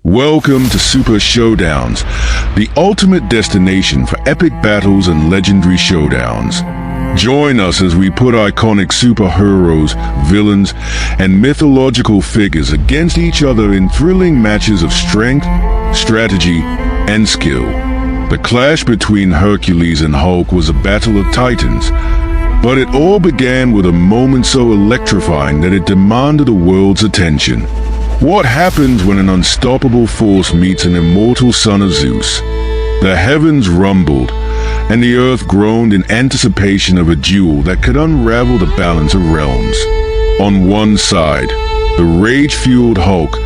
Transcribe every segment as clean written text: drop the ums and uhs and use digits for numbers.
Welcome to Super Showdowns, the ultimate destination for epic battles and legendary showdowns. Join us as we put iconic superheroes, villains, and mythological figures against each other in thrilling matches of strength, strategy, and skill. The clash between Hercules and Hulk was a battle of titans, but it all began with a moment so electrifying that it demanded the world's attention. What happens when an unstoppable force meets an immortal son of Zeus? The heavens rumbled, and the earth groaned in anticipation of a duel that could unravel the balance of realms. On one side, the rage-fueled Hulk,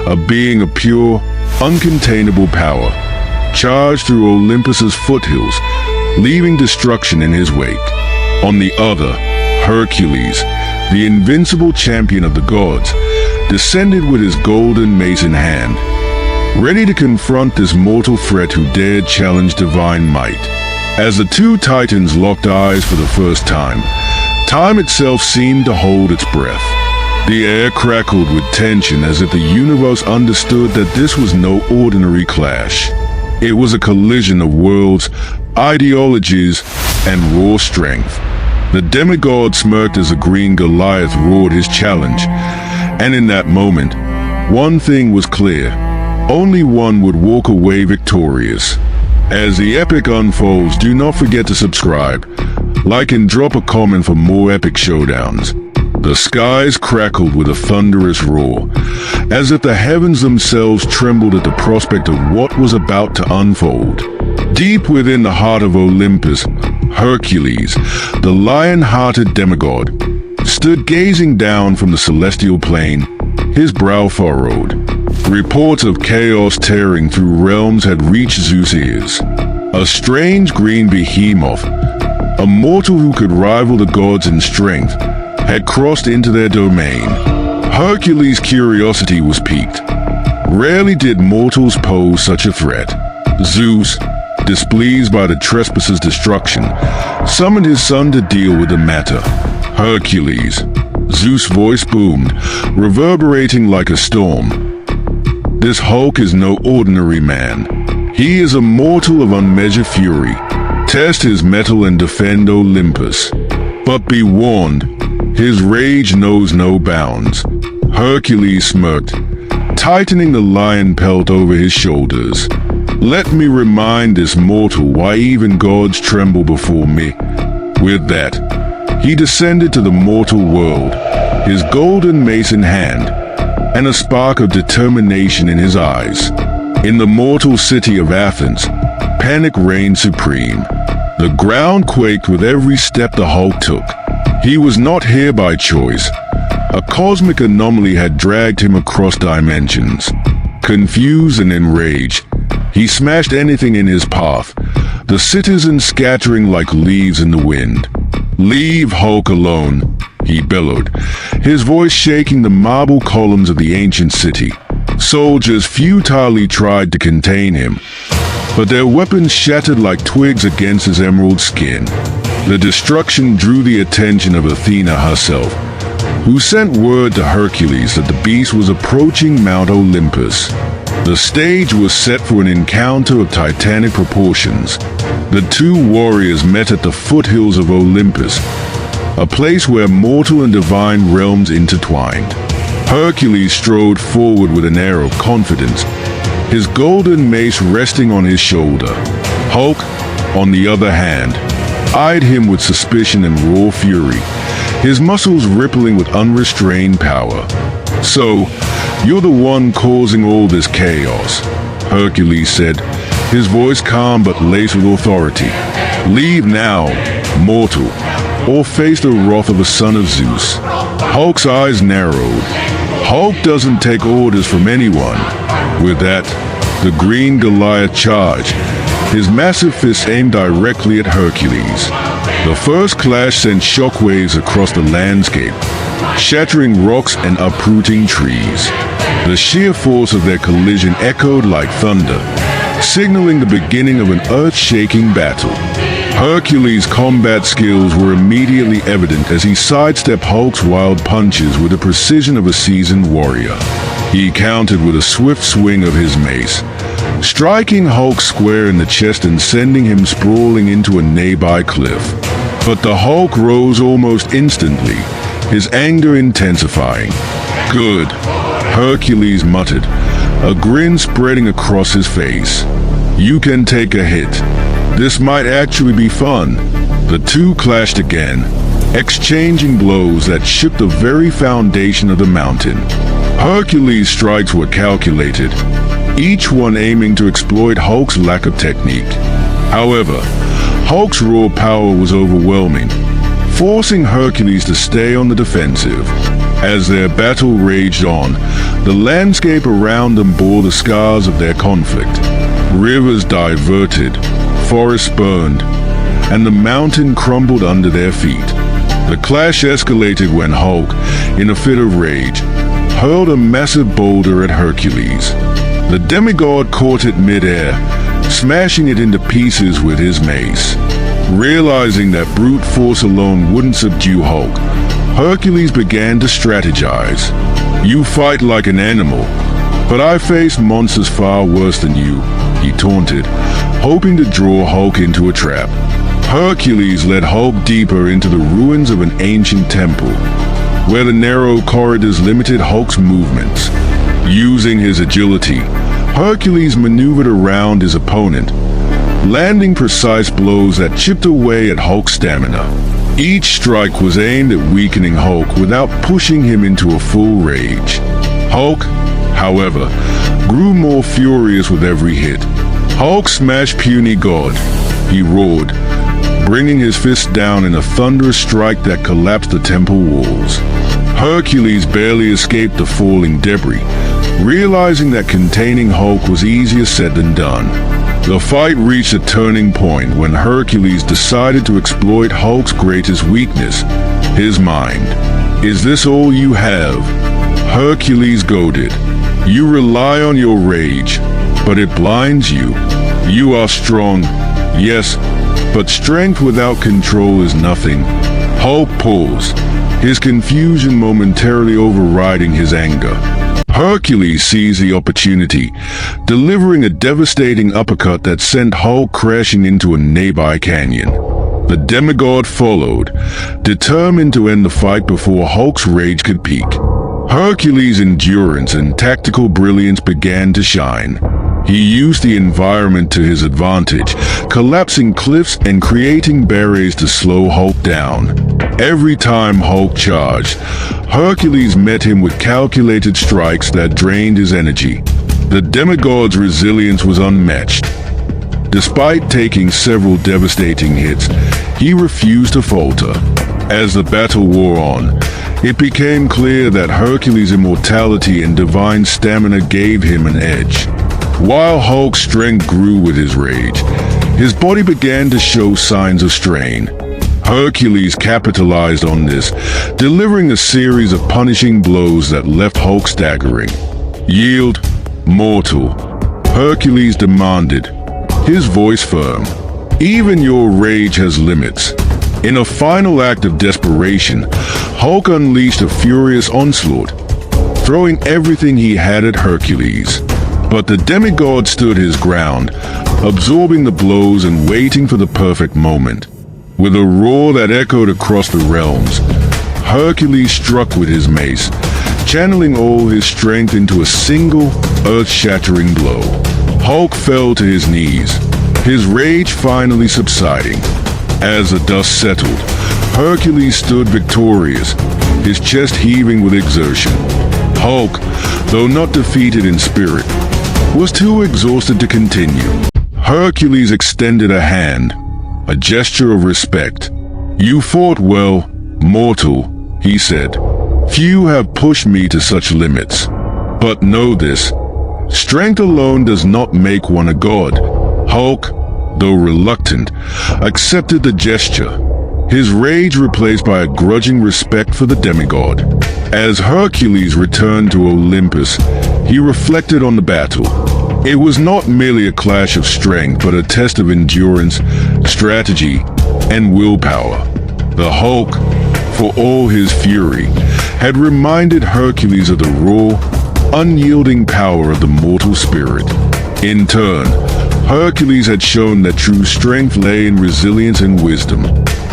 a being of pure, uncontainable power, charged through Olympus's foothills, leaving destruction in his wake. On the other, Hercules, the invincible champion of the gods, descended with his golden mace in hand, ready to confront this mortal threat who dared challenge divine might. As the two titans locked eyes for the first time, time itself seemed to hold its breath. The air crackled with tension as if the universe understood that this was no ordinary clash. It was a collision of worlds, ideologies, and raw strength. The demigod smirked as the green Goliath roared his challenge, and in that moment, one thing was clear. Only one would walk away victorious. As the epic unfolds, do not forget to subscribe, like and drop a comment for more epic showdowns. The skies crackled with a thunderous roar, as if the heavens themselves trembled at the prospect of what was about to unfold. Deep within the heart of Olympus, Hercules, the lion-hearted demigod, stood gazing down from the celestial plane, his brow furrowed. Reports of chaos tearing through realms had reached Zeus' ears. A strange green behemoth, a mortal who could rival the gods in strength, had crossed into their domain. Hercules' curiosity was piqued. Rarely did mortals pose such a threat. Zeus, displeased by the trespasser's destruction, summoned his son to deal with the matter. Hercules, Zeus' voice boomed, reverberating like a storm. This Hulk is no ordinary man. He is a mortal of unmeasured fury. Test his mettle and defend Olympus. But be warned, his rage knows no bounds. Hercules smirked, tightening the lion pelt over his shoulders. Let me remind this mortal why even gods tremble before me. With that, he descended to the mortal world, his golden mace in hand, and a spark of determination in his eyes. In the mortal city of Athens, panic reigned supreme. The ground quaked with every step the Hulk took. He was not here by choice. A cosmic anomaly had dragged him across dimensions. Confused and enraged, he smashed anything in his path, the citizens scattering like leaves in the wind. "Leave Hulk alone," he bellowed, his voice shaking the marble columns of the ancient city. Soldiers futilely tried to contain him, but their weapons shattered like twigs against his emerald skin. The destruction drew the attention of Athena herself, who sent word to Hercules that the beast was approaching Mount Olympus. The stage was set for an encounter of titanic proportions. The two warriors met at the foothills of Olympus, a place where mortal and divine realms intertwined. Hercules strode forward with an air of confidence, his golden mace resting on his shoulder. Hulk, on the other hand, eyed him with suspicion and raw fury, his muscles rippling with unrestrained power. "So, you're the one causing all this chaos," Hercules said, his voice calm but laced with authority. "Leave now, mortal, or face the wrath of a son of Zeus." Hulk's eyes narrowed. Hulk doesn't take orders from anyone. With that, the green Goliath charged, his massive fist aimed directly at Hercules. The first clash sent shockwaves across the landscape, shattering rocks and uprooting trees. The sheer force of their collision echoed like thunder, signaling the beginning of an earth-shaking battle. Hercules' combat skills were immediately evident as he sidestepped Hulk's wild punches with the precision of a seasoned warrior. He countered with a swift swing of his mace, striking Hulk square in the chest and sending him sprawling into a nearby cliff. But the Hulk rose almost instantly, his anger intensifying. "Good," Hercules muttered, a grin spreading across his face. "You can take a hit. This might actually be fun." The two clashed again, exchanging blows that shook the very foundation of the mountain. Hercules' strikes were calculated, each one aiming to exploit Hulk's lack of technique. However, Hulk's raw power was overwhelming, forcing Hercules to stay on the defensive. As their battle raged on, the landscape around them bore the scars of their conflict. Rivers diverted, forests burned, and the mountain crumbled under their feet. The clash escalated when Hulk, in a fit of rage, hurled a massive boulder at Hercules. The demigod caught it mid-air, smashing it into pieces with his mace. Realizing that brute force alone wouldn't subdue Hulk, Hercules began to strategize. "You fight like an animal, but I face monsters far worse than you," he taunted, hoping to draw Hulk into a trap. Hercules led Hulk deeper into the ruins of an ancient temple, where the narrow corridors limited Hulk's movements. Using his agility, Hercules maneuvered around his opponent, landing precise blows that chipped away at Hulk's stamina. Each strike was aimed at weakening Hulk without pushing him into a full rage. Hulk, however, grew more furious with every hit. "Hulk smash puny god," he roared, bringing his fist down in a thunderous strike that collapsed the temple walls. Hercules barely escaped the falling debris, realizing that containing Hulk was easier said than done. The fight reached a turning point when Hercules decided to exploit Hulk's greatest weakness, his mind. "Is this all you have?" Hercules goaded. "You rely on your rage, but it blinds you. You are strong, yes, but strength without control is nothing." Hulk paused, his confusion momentarily overriding his anger. Hercules seized the opportunity, delivering a devastating uppercut that sent Hulk crashing into a nearby canyon. The demigod followed, determined to end the fight before Hulk's rage could peak. Hercules' endurance and tactical brilliance began to shine. He used the environment to his advantage, collapsing cliffs and creating barriers to slow Hulk down. Every time Hulk charged, Hercules met him with calculated strikes that drained his energy. The demigod's resilience was unmatched. Despite taking several devastating hits, he refused to falter. As the battle wore on, it became clear that Hercules' immortality and divine stamina gave him an edge. While Hulk's strength grew with his rage, his body began to show signs of strain. Hercules capitalized on this, delivering a series of punishing blows that left Hulk staggering. "Yield, mortal," Hercules demanded, his voice firm. "Even your rage has limits." In a final act of desperation, Hulk unleashed a furious onslaught, throwing everything he had at Hercules. But the demigod stood his ground, absorbing the blows and waiting for the perfect moment. With a roar that echoed across the realms, Hercules struck with his mace, channeling all his strength into a single, earth-shattering blow. Hulk fell to his knees, his rage finally subsiding. As the dust settled, Hercules stood victorious, his chest heaving with exertion. Hulk, though not defeated in spirit, was too exhausted to continue. Hercules extended a hand, a gesture of respect. "You fought well, mortal," he said. "Few have pushed me to such limits. But know this, strength alone does not make one a god." Hulk, though reluctant, accepted the gesture, his rage replaced by a grudging respect for the demigod. As Hercules returned to Olympus, he reflected on the battle. It was not merely a clash of strength, but a test of endurance, strategy, and willpower. The Hulk, for all his fury, had reminded Hercules of the raw, unyielding power of the mortal spirit. In turn, Hercules had shown that true strength lay in resilience and wisdom.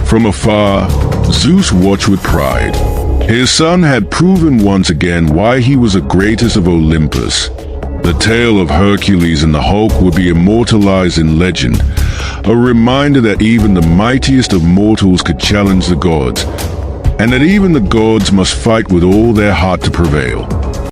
From afar, Zeus watched with pride. His son had proven once again why he was the greatest of Olympus. The tale of Hercules and the Hulk would be immortalized in legend, a reminder that even the mightiest of mortals could challenge the gods, and that even the gods must fight with all their heart to prevail.